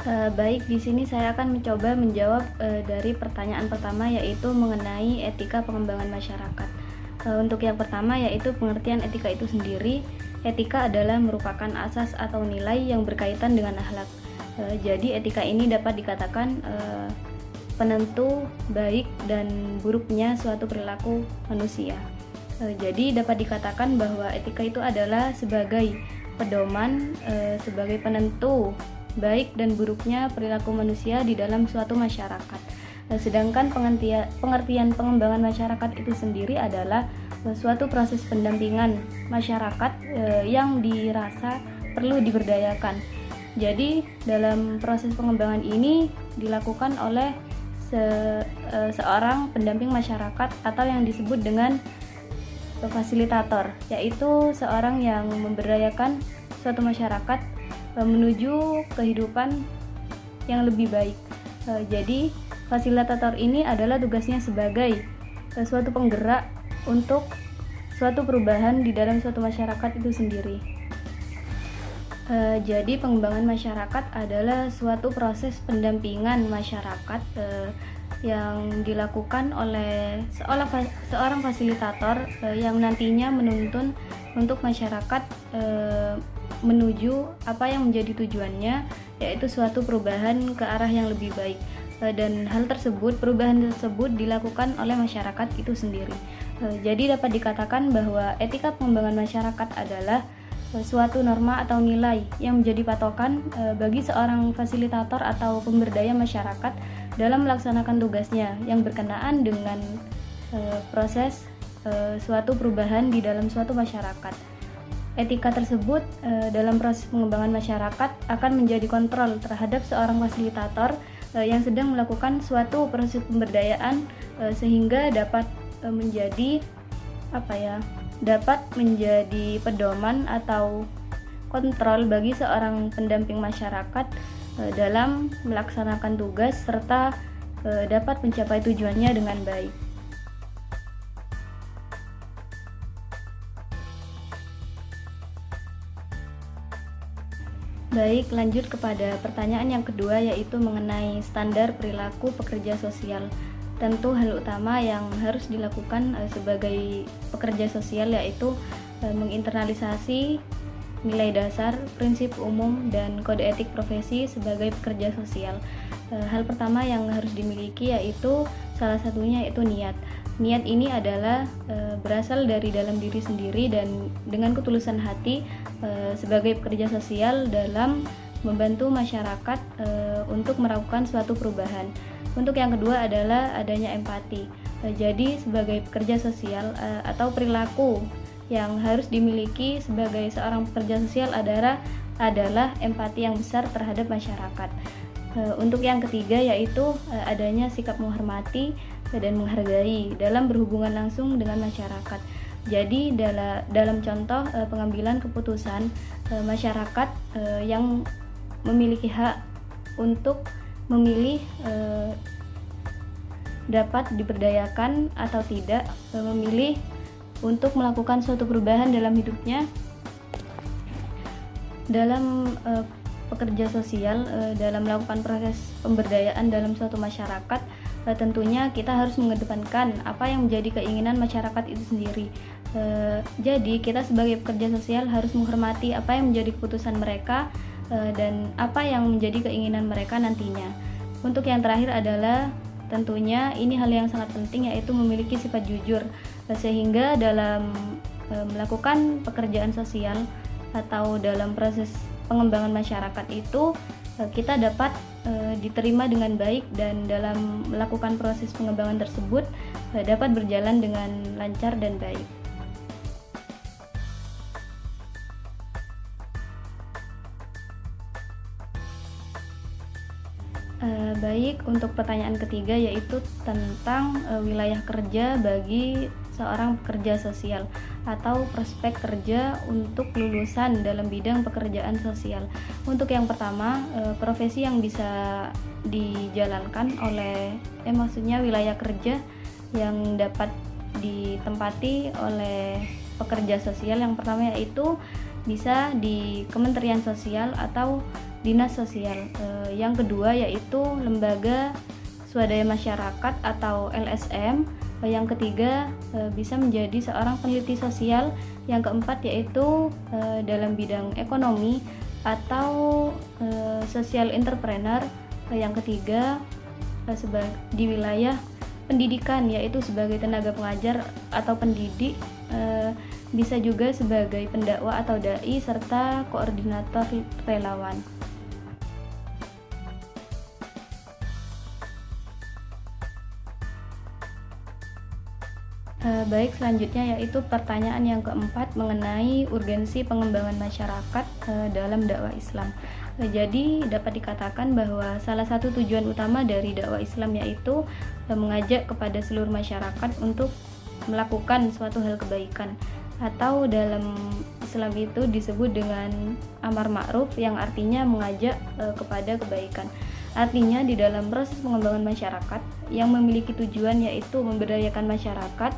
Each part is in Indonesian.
Baik, di sini saya akan mencoba menjawab dari pertanyaan pertama, yaitu mengenai etika pengembangan masyarakat. Untuk yang pertama, yaitu pengertian etika itu sendiri. Etika adalah merupakan asas atau nilai yang berkaitan dengan akhlak. Jadi etika ini dapat dikatakan penentu baik dan buruknya suatu perilaku manusia. Jadi dapat dikatakan bahwa etika itu adalah sebagai pedoman, sebagai penentu baik dan buruknya perilaku manusia di dalam suatu masyarakat. Sedangkan pengertian pengembangan masyarakat itu sendiri adalah suatu proses pendampingan masyarakat yang dirasa perlu diberdayakan. Jadi dalam proses pengembangan ini dilakukan oleh seorang pendamping masyarakat atau yang disebut dengan fasilitator, yaitu seorang yang memberdayakan suatu masyarakat menuju kehidupan yang lebih baik. Jadi fasilitator ini adalah tugasnya sebagai suatu penggerak untuk suatu perubahan di dalam suatu masyarakat itu sendiri. Jadi pengembangan masyarakat adalah suatu proses pendampingan masyarakat yang dilakukan oleh seorang fasilitator yang nantinya menuntun untuk masyarakat menuju apa yang menjadi tujuannya, yaitu suatu perubahan ke arah yang lebih baik. Dan perubahan tersebut dilakukan oleh masyarakat itu sendiri. Jadi dapat dikatakan bahwa etika pengembangan masyarakat adalah suatu norma atau nilai yang menjadi patokan bagi seorang fasilitator atau pemberdaya masyarakat dalam melaksanakan tugasnya yang berkenaan dengan proses suatu perubahan di dalam suatu masyarakat. Etika tersebut dalam proses pengembangan masyarakat akan menjadi kontrol terhadap seorang fasilitator yang sedang melakukan suatu proses pemberdayaan sehingga dapat menjadi pedoman atau kontrol bagi seorang pendamping masyarakat dalam melaksanakan tugas serta dapat mencapai tujuannya dengan baik. Baik, lanjut kepada pertanyaan yang kedua, yaitu mengenai standar perilaku pekerja sosial. Tentu hal utama yang harus dilakukan sebagai pekerja sosial yaitu menginternalisasi nilai dasar, prinsip umum, dan kode etik profesi sebagai pekerja sosial. Hal pertama yang harus dimiliki yaitu salah satunya yaitu niat. Niat ini adalah berasal dari dalam diri sendiri dan dengan ketulusan hati sebagai pekerja sosial dalam membantu masyarakat untuk melakukan suatu perubahan. Untuk yang kedua adalah adanya empati. Jadi sebagai pekerja sosial atau perilaku yang harus dimiliki sebagai seorang pekerja sosial adalah empati yang besar terhadap masyarakat. Untuk yang ketiga yaitu adanya sikap menghormati dan menghargai dalam berhubungan langsung dengan masyarakat. Jadi dalam contoh pengambilan keputusan, masyarakat yang memiliki hak untuk memilih dapat diberdayakan atau tidak, memilih untuk melakukan suatu perubahan dalam hidupnya. Dalam pekerja sosial dalam melakukan proses pemberdayaan dalam suatu masyarakat, tentunya kita harus mengedepankan apa yang menjadi keinginan masyarakat itu sendiri. Jadi kita sebagai pekerja sosial harus menghormati apa yang menjadi keputusan mereka dan apa yang menjadi keinginan mereka nantinya. Untuk yang terakhir adalah tentunya ini hal yang sangat penting, yaitu memiliki sifat jujur, sehingga dalam melakukan pekerjaan sosial atau dalam proses pengembangan masyarakat itu kita dapat diterima dengan baik dan dalam melakukan proses pengembangan tersebut dapat berjalan dengan lancar dan baik. Baik, untuk pertanyaan ketiga yaitu tentang wilayah kerja bagi seorang pekerja sosial atau prospek kerja untuk lulusan dalam bidang pekerjaan sosial. Untuk yang pertama, profesi yang bisa dijalankan oleh maksudnya wilayah kerja yang dapat ditempati oleh pekerja sosial yang pertama yaitu bisa di Kementerian Sosial atau dinas sosial. Yang kedua yaitu lembaga swadaya masyarakat atau LSM. Yang ketiga bisa menjadi seorang peneliti sosial. Yang keempat yaitu dalam bidang ekonomi atau social entrepreneur. Yang ketiga di wilayah pendidikan, yaitu sebagai tenaga pengajar atau pendidik, bisa juga sebagai pendakwah atau dai serta koordinator relawan. Baik, selanjutnya yaitu pertanyaan yang keempat mengenai urgensi pengembangan masyarakat dalam dakwah Islam. Jadi dapat dikatakan bahwa salah satu tujuan utama dari dakwah Islam yaitu mengajak kepada seluruh masyarakat untuk melakukan suatu hal kebaikan, atau dalam Islam itu disebut dengan amar ma'ruf yang artinya mengajak kepada kebaikan. Artinya di dalam proses pengembangan masyarakat yang memiliki tujuan yaitu memberdayakan masyarakat,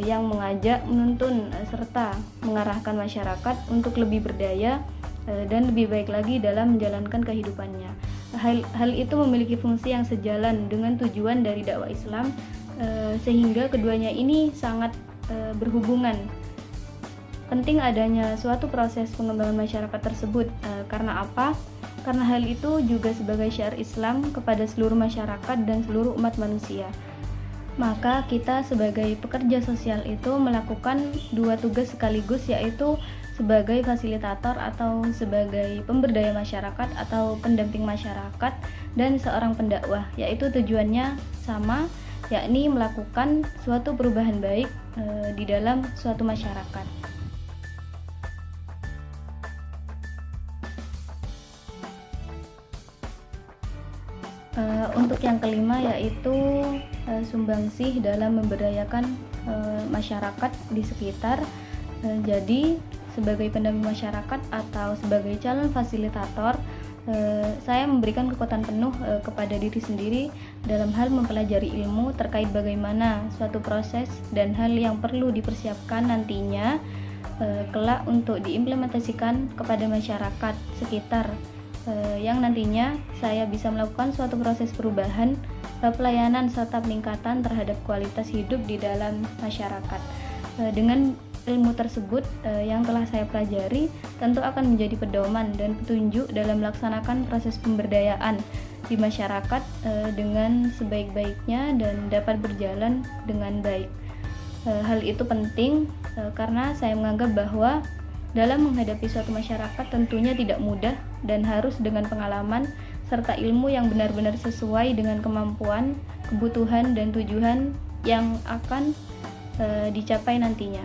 yang mengajak, menuntun serta mengarahkan masyarakat untuk lebih berdaya dan lebih baik lagi dalam menjalankan kehidupannya. Hal itu memiliki fungsi yang sejalan dengan tujuan dari dakwah Islam, sehingga keduanya ini sangat berhubungan. Penting adanya suatu proses pengembangan masyarakat tersebut. Karena apa? Karena hal itu juga sebagai syiar Islam kepada seluruh masyarakat dan seluruh umat manusia. Maka kita sebagai pekerja sosial itu melakukan dua tugas sekaligus, yaitu sebagai fasilitator atau sebagai pemberdaya masyarakat atau pendamping masyarakat, dan seorang pendakwah, yaitu tujuannya sama, yakni melakukan suatu perubahan baik di dalam suatu masyarakat. Untuk yang kelima yaitu sumbangsih dalam memberdayakan masyarakat di sekitar. Jadi sebagai pendamping masyarakat atau sebagai calon fasilitator, saya memberikan kekuatan penuh kepada diri sendiri dalam hal mempelajari ilmu terkait bagaimana suatu proses dan hal yang perlu dipersiapkan nantinya kelak untuk diimplementasikan kepada masyarakat sekitar, yang nantinya saya bisa melakukan suatu proses perubahan, pelayanan serta peningkatan terhadap kualitas hidup di dalam masyarakat. Dengan ilmu tersebut yang telah saya pelajari tentu akan menjadi pedoman dan petunjuk dalam melaksanakan proses pemberdayaan di masyarakat dengan sebaik-baiknya dan dapat berjalan dengan baik. Hal itu penting karena saya menganggap bahwa dalam menghadapi suatu masyarakat tentunya tidak mudah dan harus dengan pengalaman serta ilmu yang benar-benar sesuai dengan kemampuan, kebutuhan, dan tujuan yang akan dicapai nantinya.